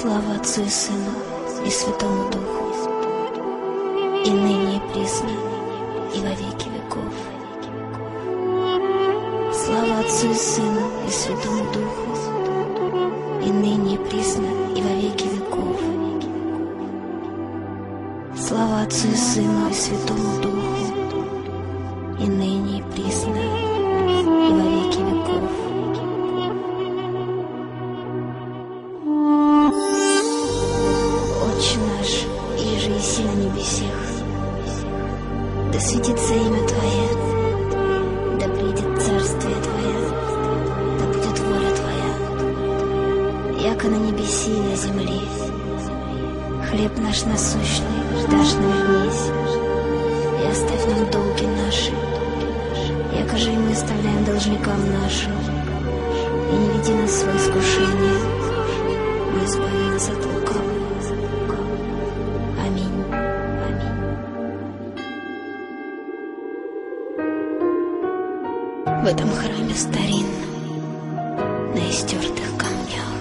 Слава Отцу и Сыну и Святому Духу, и ныне и присно, и во веки веков. Слава Отцу и Сыну и Святому Духу, и ныне и присно, и во веки веков. Слава Отцу и Сыну и Святому Духу, и ныне и присно, и во веки веков. Отче наш, иже еси на небесех, да светится имя Твое, да придет царствие Твое, да будет воля Твоя, яко на небеси и на земле. Хлеб наш насущный дашь нам днесь, и оставь нам долги наши, яко же и мы оставляем должникам нашим, и не веди нас в свое искушение, но избави нас от лукавого. Аминь. Аминь. В этом храме старинном, на истертых камнях,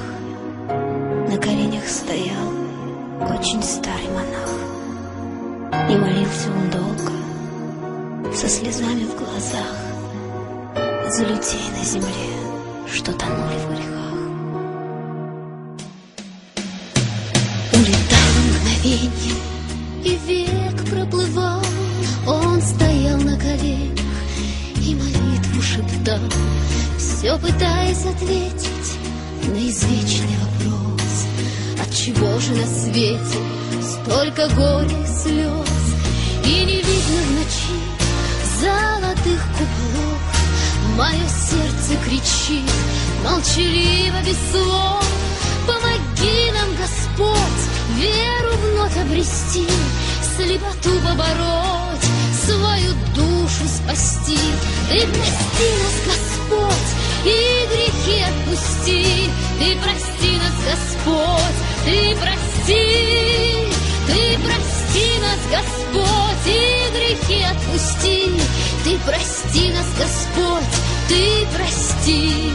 на коленях стоял очень старый монах, и молился он долго, со слезами в глазах, за людей на земле, что тонули в грехах. Улетало мгновенье, и век проплывал, он стоял на коленях и молитву шептал, все пытаясь ответить на извечный вопрос: отчего же на свете столько горя и слез, и не видно в ночи золотых куполов? Мое сердце кричит молчаливо без слов: помоги нам, Господь, веру вновь обрести, слепоту побороть, свою душу спасти. Ты прости нас, Господь, и грехи отпусти. Ты прости нас, Господь, ты прости. Ты прости нас, Господь, и грехи отпусти. Ты прости нас, Господь, ты прости.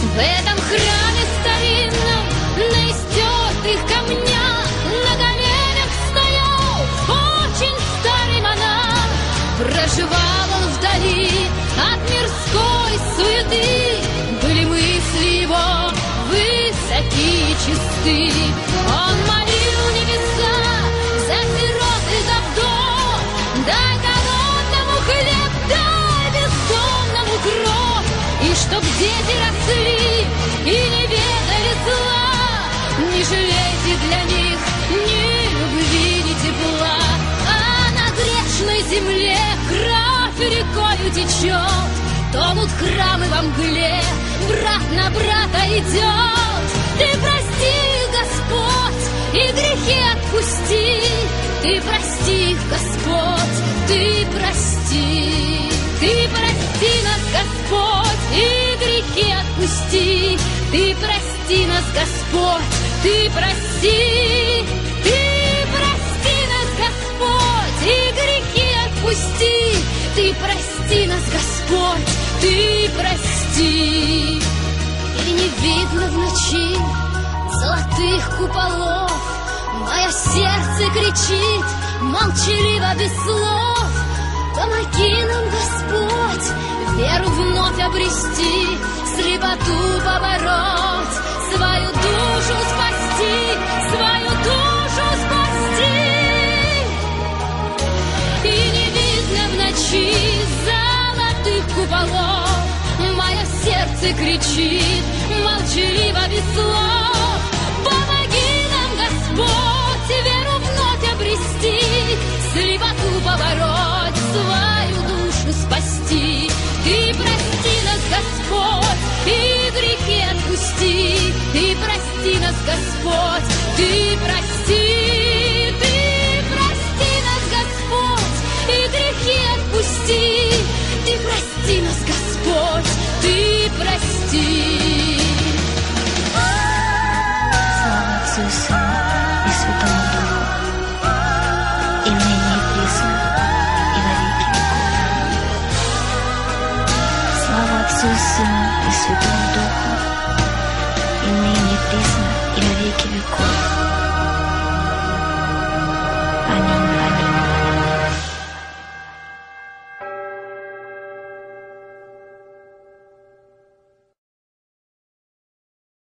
В этом храме старинном, на истертых камнях, на коленях стоял очень старый монах. Проживал он вдали от мирской суеты, были мысли его высоки и чисты. Он молил небеса за сирот и за вдов: дай голодному хлеб, дай бездомному кров, и чтоб дети росли и не ведали зла. Не жалейте для них ни любви, ни тепла, а на грешной земле кровь рекою течет. Тонут храмы во мгле, брат на брата идет. Ты прости их, Господь, и грехи отпусти. Ты прости их, Господь, ты прости. Ты прости нас, Господь, и грехи отпусти. Ты прости нас, Господь, ты прости. Ты прости нас, Господь, и грехи отпусти. Ты прости нас, Господь, ты прости. И не видно в ночи золотых куполов, мое сердце кричит молчаливо без слов: помоги нам, Господь, веру вновь обрести, слепоту побороть, свою душу спасти, свою душу спасти. И не видно в ночи золотых куполов, мое сердце кричит молчаливо без слов: помоги нам, Господь, веру вновь обрести, слепоту побороть, свою душу спасти. Ты прости нас, Господь, и грехи отпусти. Ты прости нас, Господь, ты прости. Ты прости нас, Господь, и грехи отпусти. Ты прости нас, Господь, ты прости. Слава Отцу и Сыну и Святому Духу, и ныне и присно, и во веки веков. Слава Отцу и Сыну и Святому Духу,